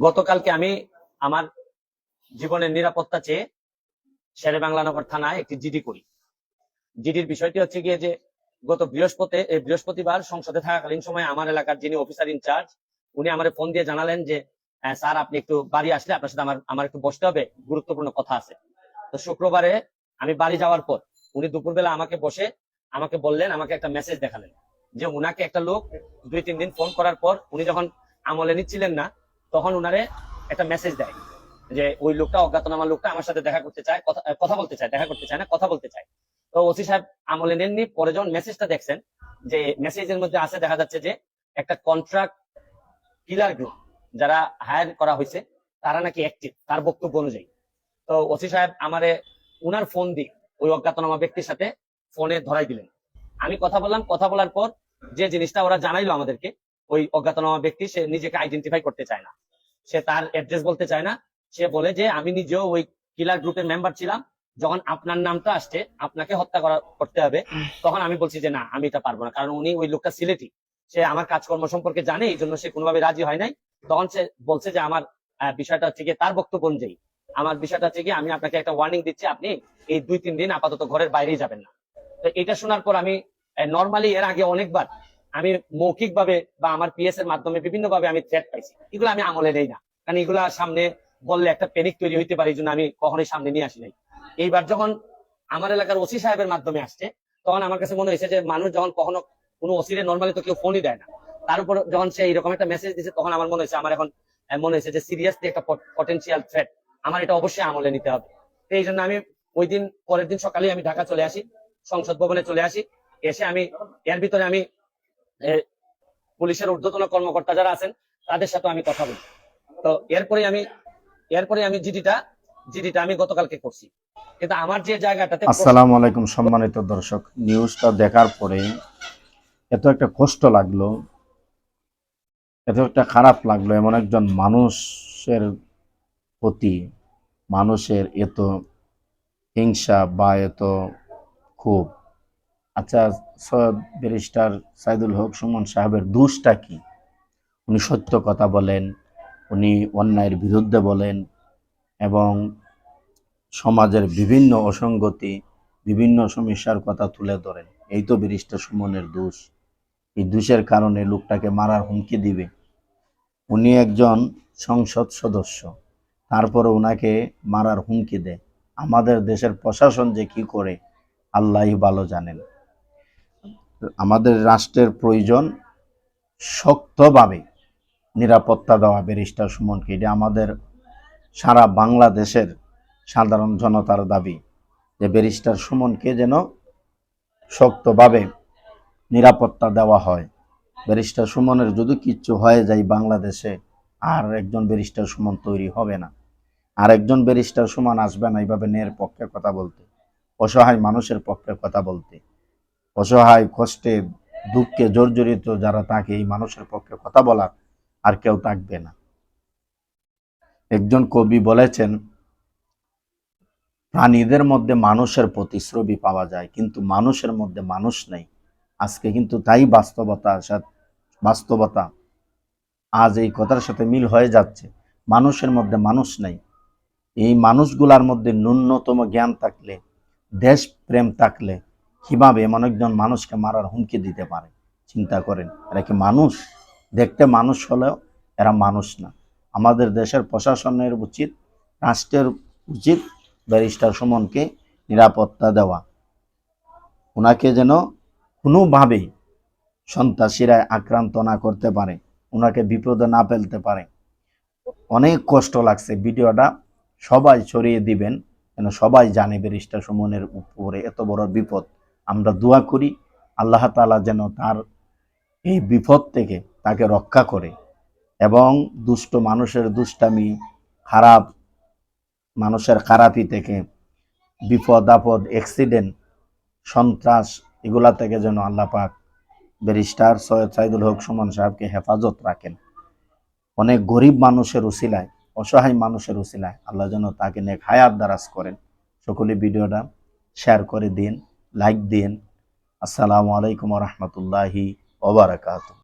গতকালকে আমি আমার জীবনের নিরাপত্তা চেয়ে শেরে বাংলা নগর থানায় একটি জিডি করি। জিডির বিষয়টি হচ্ছে গিয়ে যে গত বৃহস্পতিবার সংসদে থাকাকালীন সময় আমার এলাকার যিনি অফিসার ইনচার্জ উনি আমার ফোন দিয়ে জানালেন যে স্যার আপনি একটু বাড়ি আসলে আপনার সাথে আমার একটু বসতে হবে, গুরুত্বপূর্ণ কথা আছে। তো শুক্রবারে আমি বাড়ি যাওয়ার পর উনি দুপুরবেলা আমাকে বললেন, আমাকে একটা মেসেজ দেখালেন যে উনাকে একটা লোক 2-3 দিন ফোন করার পর উনি যখন আমলে নিচ্ছিলেন না তখন উনারে একটা মেসেজ দেয় যে ওই লোকটা, অজ্ঞাতনামা লোকটা আমার সাথে দেখা করতে চায়, কথা বলতে চায়, দেখা করতে চায় না, কথা বলতে চায়। তো ওসি সাহেব আমলে নেননি। পরে যখন মেসেজটা দেখছেন, যে মেসেজের মধ্যে আছে, দেখা যাচ্ছে যে একটা কন্ট্রাক্ট কিলার গ্রুপ যারা হায়ার করা হয়েছে তারা নাকি অ্যাক্টিভ, তার বক্তব্য অনুযায়ী। তো ওসি সাহেব আমারে উনার ফোন দিয়ে ওই অজ্ঞাতনামা ব্যক্তির সাথে ফোনে ধরাই দিলেন। আমি কথা বললাম, কথা বলার পর যে জিনিসটা ওরা জানাইলো আমাদেরকে, ওই অজ্ঞাতনামা ব্যক্তি সে নিজেকে আইডেন্টিফাই করতে চায় না, সে তার অ্যাড্রেস বলতে চায় না। সে বলে যে আমি নিজেও ওই কিলার গ্রুপের মেম্বার ছিলাম, যখন আপনার নামটা আসছে আপনাকে হত্যা করতে হবে, তখন আমি বলছি যে না, আমি এটা পারবো না, কারণ উনি ওই লোকটা সিলেটি, সে আমার কাজকর্ম সম্পর্কে জানে, এই জন্য সে কোনোভাবে রাজি হয় নাই। তখন সে বলছে যে আমার বিষয়টা হচ্ছে গিয়ে, তার বক্তব্য অনুযায়ী আমার বিষয়টা হচ্ছে গিয়ে, আমি আপনাকে একটা ওয়ার্নিং দিচ্ছি, আপনি এই 2-3 দিন আপাতত ঘরের বাইরেই যাবেন না। তো এটা শোনার পর আমি নর্মালি এর আগে অনেকবার আমি মৌখিক ভাবে বা আমার পিএস এর মাধ্যমে বিভিন্ন ভাবে আমি থ্রেট পাইছি, এগুলো আমি আমলে নেই না, কারণ এগুলা সামনে বললে একটা প্যানিক তৈরি হইতে পারে, এই জন্য আমি কখনোই সামনে নিয়ে আসি নাই। এইবার যখন আমার এলাকার ওসি সাহেবের মাধ্যমে আসছে, তখন আমার কাছে মনে হয়েছে যে মানুষ যখন কখনো কোনো ওসিরে নর্মালি তো কেউ ফোনই দেয় না, তার উপর যখন সে এইরকম একটা মেসেজ দিচ্ছে, তখন আমার মনে হয়েছে, আমার এখন মনে হয়েছে যে সিরিয়াসলি একটা পটেনশিয়াল থ্রেট, আমার এটা অবশ্যই আমলে নিতে হবে। তো এই জন্য আমি ওই দিন, পরের দিন সকালে আমি ঢাকা চলে আসি, সংসদ ভবনে চলে আসি। এসে আমি এর ভিতরে আমি পুলিশের ঊর্ধ্বতন কর্মকর্তা যারা আছেন তাদের সাথে আমি কথা বলি। তো এরপরে আমি জিডিটা আমি গতকালকে করছি। কিন্তু আমার যে জায়গাটাতে, আসসালামু আলাইকুম সম্মানিত দর্শক, নিউজটা দেখার পরে এত একটা কষ্ট লাগলো, এত একটা খারাপ লাগলো, এমন একজন মানুষের প্রতি মানুষের এত হিংসা বা এত ক্ষোভ। আচ্ছা, সৈয়দ ব্যারিস্টার সাইদুল হক সুমন সাহেবের দোষটা কি? উনি সত্য কথা বলেন, উনি অন্যায়ের বিরুদ্ধে বলেন এবং সমাজের বিভিন্ন অসঙ্গতি, বিভিন্ন সমস্যার কথা তুলে ধরেন। এই তো ব্যারিস্টার সুমনের দোষ। এই দোষের কারণে লোকটাকে মারার হুমকি দিবে। উনি একজন সংসদ সদস্য, তারপরে ওনাকে মারার হুমকি দেয়। আমাদের দেশের প্রশাসন যে কি করে আল্লাহই ভালো জানেন। আমাদের রাষ্ট্রের প্রয়োজন শক্তভাবে নিরাপত্তা দেওয়া ব্যারিস্টার সুমনকে। এটা আমাদের সারা বাংলাদেশের সাধারণ জনতার দাবি যে ব্যারিস্টার সুমনকে যেন শক্তভাবে নিরাপত্তা দেওয়া হয়। ব্যারিস্টার সুমনের যদি কিচ্ছু হয়ে যায় বাংলাদেশে, আর একজন ব্যারিস্টার সুমন তৈরি হবে না, আর একজন ব্যারিস্টার সুমন আসবে না এইভাবে ন্যায়ের পক্ষে কথা বলতে, অসহায় মানুষের পক্ষে কথা বলতে, অসহায় কষ্টে দুঃখে জর্জরিত যারা থাকে এই মানুষের পক্ষে কথা বলার আর কেউ থাকবে না। একজন কবি বলেছেন, প্রাণীদের মধ্যে মানুষের প্রতিশ্রুতি পাওয়া যায়, কিন্তু মানুষের মধ্যে মানুষ নেই। আজকে কিন্তু তাই বাস্তবতা আজ এই কথার সাথে মিল হয়ে যাচ্ছে। মানুষের মধ্যে মানুষ নেই। এই মানুষগুলার মধ্যে ন্যূনতম জ্ঞান থাকলে, দেশপ্রেম থাকলে কিভাবে এমন একজন মানুষকে মারার হুমকি দিতে পারে? চিন্তা করেন, এরা কি মানুষ? দেখতে মানুষ হলেও এরা মানুষ না। আমাদের দেশের প্রশাসনের উচিত, রাষ্ট্রের উচিত ব্যারিস্টার সুমনকে নিরাপত্তা দেওয়া। ওনাকে যেন কোনোভাবেই সন্ত্রাসীরা আক্রান্ত না করতে পারে, ওনাকে বিপদে না ফেলতে পারে। অনেক কষ্ট লাগছে। ভিডিওটা সবাই ছড়িয়ে দিবেন যেন সবাই জানে ব্যারিস্টার সুমনের উপরে এত বড় বিপদ। আমরা দোয়া করি আল্লাহ তাআলা যেন তার এই বিপদ থেকে তাকে রক্ষা করে এবং দুষ্ট মানুষের দুষ্টামি, খারাপ মানুষের খারাপি থেকে, বিপদ আপদ, অ্যাক্সিডেন্ট, সন্ত্রাস, এগুলা থেকে যেন আল্লাহ পাক ব্যারিস্টার সৈয়দ সাইদুল হক সুমন সাহেবকে হেফাজত রাখেন। অনেক গরিব মানুষের উসিলায়, অসহায় মানুষের উসিলায় আল্লাহ যেন তাকে নেক হায়াত দারাজ করেন। সকলে ভিডিওটা শেয়ার করে দিন, লাইক দিন। আসসালামু আলাইকুম ওয়া রাহমাতুল্লাহি ওয়া বারাকাতুহু।